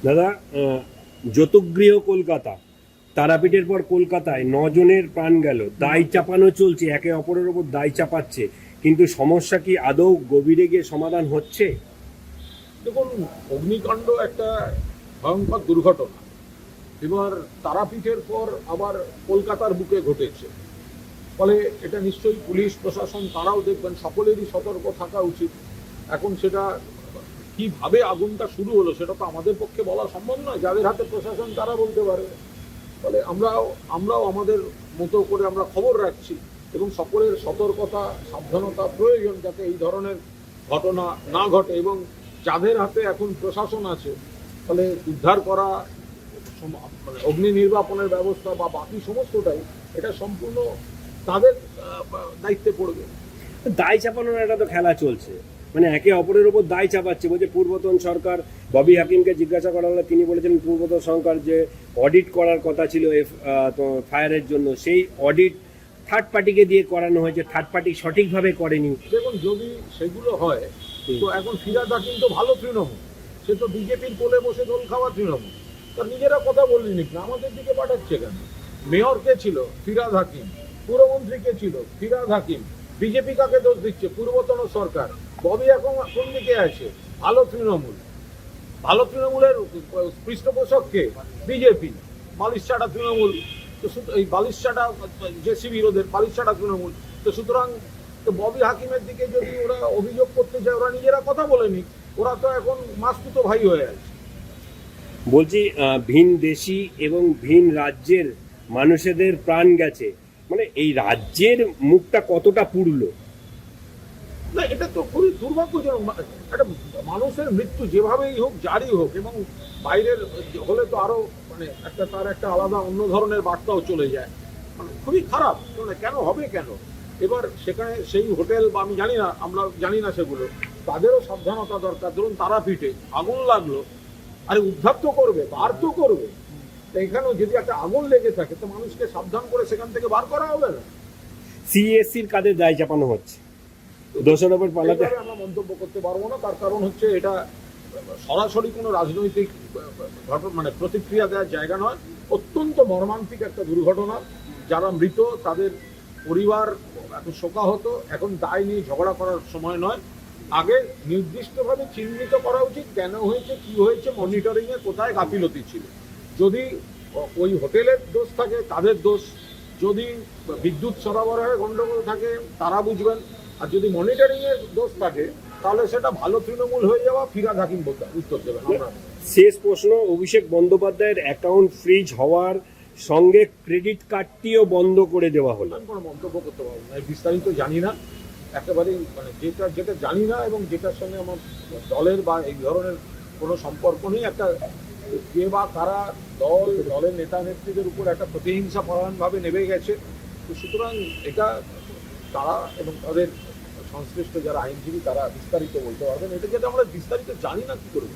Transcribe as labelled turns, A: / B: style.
A: দাদা, যতগৃহ কলকাতা, তারাপীঠের পর কলকাতায় 9 জনের প্রাণ গেল, দায় চাপানো চলছে, একে অপরের ওপর দায় চাপাচ্ছে, কিন্তু সমস্যা কি আদৌ গভীরে গিয়ে সমাধান হচ্ছে?
B: দেখুন, অগ্নিকাণ্ড একটা ভয়ঙ্কর দুর্ঘটনা। এবার তারাপীঠের পর আবার কলকাতার বুকে ঘটেছে, ফলে এটা নিশ্চয়ই পুলিশ প্রশাসন তারাও দেখবেন, সকলেরই সতর্ক থাকা উচিত। এখন সেটা কিভাবে আগুনটা শুরু হলো সেটা তো আমাদের পক্ষে বলা সম্ভব নয়, যাদের হাতে প্রশাসন তারা বলতে পারে। ফলে আমরাও আমাদের মতো করে আমরা খবর রাখছি এবং সকলের সতর্কতা সাবধানতা প্রয়োজন যাতে এই ধরনের ঘটনা না ঘটে। এবং যাদের হাতে এখন প্রশাসন আছে, ফলে উদ্ধার করা, মানে অগ্নি নির্বাপনের ব্যবস্থা বা বাকি সমস্তটাই এটা সম্পূর্ণ তাদের দায়িত্বে পড়বে।
A: দায় চাপানোর একটা তো খেলা চলছে, মানে একে অপরের ওপর দায় চাপাচ্ছে। বলছে পূর্বতন সরকার, ববি হাকিমকে জিজ্ঞাসা করা হলে তিনি বলেছিলেন পূর্বতন সরকার যে অডিট করার কথা ছিল ফায়ারের জন্য, সেই অডিট থার্ড পার্টিকে দিয়ে করানো হয়েছে, থার্ড পার্টি সঠিকভাবে করেনি।
B: দেখুন, যদি সেগুলো হয় তো এখন ফিরাদ হাকিম তো ভালো তৃণমূল, সে তো বিজেপির কোলে বসে দোল খাওয়া তৃণমূল, তার নিজেরা কথা বললেন না, আমাদের দিকে পাঠাচ্ছে কেন? মেয়র কে ছিল? ফিরাদ হাকিম। পুরমন্ত্রী কে ছিল? ফিরাদ হাকিম। বিজেপি কাকে দোষ দিচ্ছে? পূর্বতন সরকার। ববি এখন কোন দিকে আছে? ভালো তৃণমূল। ভালো তৃণমূলের পৃষ্ঠপোষক কে? বিজেপি। বালিশছাড়া তৃণমূল। তো এই বালিশছাড়া যে শিবিরদের বালিশছাড়া তৃণমূল। তো সুতরাং তো ববি হাকিমের দিকে যদি ওরা অভিযোগ করতে যায়, ওরা নিজেরা কথা বলেনি, ওরা তো এখন মাসতুতো ভাই হয়ে আছে।
A: বলছি ভিন দেশি এবং ভিন রাজ্যের মানুষদের প্রাণ গেছে, মানে এই রাজ্যের মুখটা কতটা পুড়লো?
B: না, এটা তো খুবই দুর্ভাগ্যজনক। একটা মানুষের মৃত্যু যেভাবেই হোক, জারি হোক, এবং বাইরের হলে তো আরো মানে তার একটা আলাদা অন্য ধরনের বার্তাও চলে যায়, মানে খুবই খারাপ। কেন হবে কেন? এবার সেখানে সেই হোটেল বা আমি জানি না, আমরা জানি না সেগুলো, তাদেরও সাবধানতা দরকার। ধরুন তারাপীঠে আগুন লাগলো, আরে উদ্ধার তো করবে, বার তো করবে। তো এখানেও যদি একটা আগুন লেগে থাকে তো মানুষকে সাবধান করে সেখান থেকে বার করা হবে না।
A: সিএসসির কাদের দায় চাপানো হচ্ছে, দোষারোপের পালাতে?
B: এইভাবে আমরা মন্তব্য করতে পারবো না, তার কারণ হচ্ছে এটা সরাসরি কোনো রাজনৈতিক ঘটনা, মানে প্রতিক্রিয়া দেওয়ার জায়গা নয়। অত্যন্ত মর্মান্তিক একটা দুর্ঘটনা। যারা মৃত তাদের পরিবার এখন শোকাহত। এখন দায় নিয়ে ঝগড়া করার সময় নয়, আগে নির্দিষ্টভাবে চিহ্নিত করা উচিত কেন হয়েছে, কি হয়েছে, মনিটরিং এ কোথায় গাফিলতি ছিল। যদি ওই হোটেলের দোষ থাকে তাদের দোষ, যদি বিদ্যুৎ সরবরাহে গন্ডগোল থাকে তারা বুঝবেন, আর যদি মনিটরিং এর দোষ থাকে তাহলে সেটা ভালো তৃণমূল হয়ে যাওয়া ফিরাদ হাকিম উত্তর দেবেন। আমরা
A: শেষ প্রশ্ন, অভিষেক বন্দ্যোপাধ্যায়ের অ্যাকাউন্ট ফ্রিজ হওয়ার সঙ্গে ক্রেডিট কার্ডটিও বন্ধ করে দেওয়া হলো।
B: আমি কোনো মন্তব্য করতে পারবো না, বিস্তারিত জানি না একেবারেই। মানে যেটা জানি না এবং যেটার সঙ্গে আমার দলের বা এই ধরনের কোনো সম্পর্ক নেই, একটা কে বা কারা দলের নেতা নেত্রীদের উপর একটা প্রতিহিংসা পরায়ণভাবে নেমে গেছে। তো সুতরাং এটা তারা এবং তাদের সংশ্লিষ্ট যারা আইনজীবী তারা বিস্তারিত বলতে পারবেন। এটা যেটা আমরা বিস্তারিত জানি না, কি করবো।